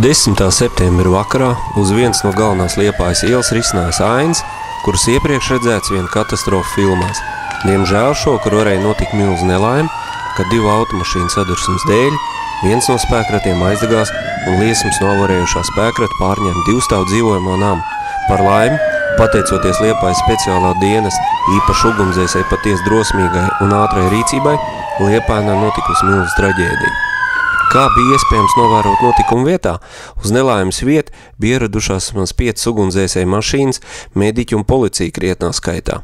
10. septembra vakarā uz vienas no galvenās Liepājas ielas risinājās ainas, kuras iepriekš redzēts vien katastrofu filmās. Diemžēl šokar varēja notikt milzu nelaime, kad divu automašīnu sadursmes dēļ viens no spēkratiem aizdegās un liesmas no avarējušā spēkrata pārņēma divstāvu dzīvojamo namu. Par laimi, pateicoties Liepājas speciālā dienesta īpaši ugunsdzēsēji patiesi drosmīgai un ātrai rīcībai, Liepājā notikusi milzu traģēdija. Kā bija iespējams novērot notikumu vietā? Uz nelaimes vietu bija ieradušās 5 ugunsdzēsēju mašīnas, mediķi un policija krietnā skaitā.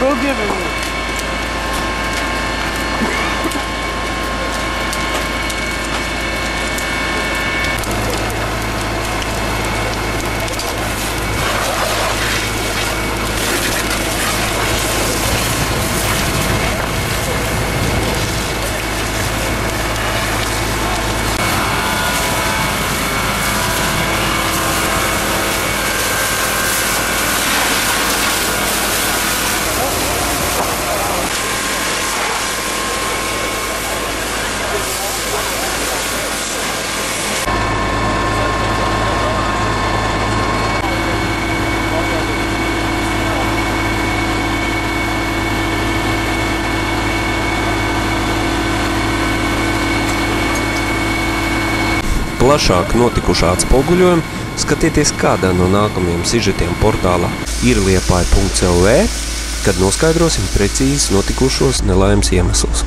Go give it me. Plašāk notikušā atspoguļojumu skatieties kādā no nākamajiem sižetiem portālā irliepāja.lv, kad noskaidrosim precīzi notikušos nelaimes iemeslus.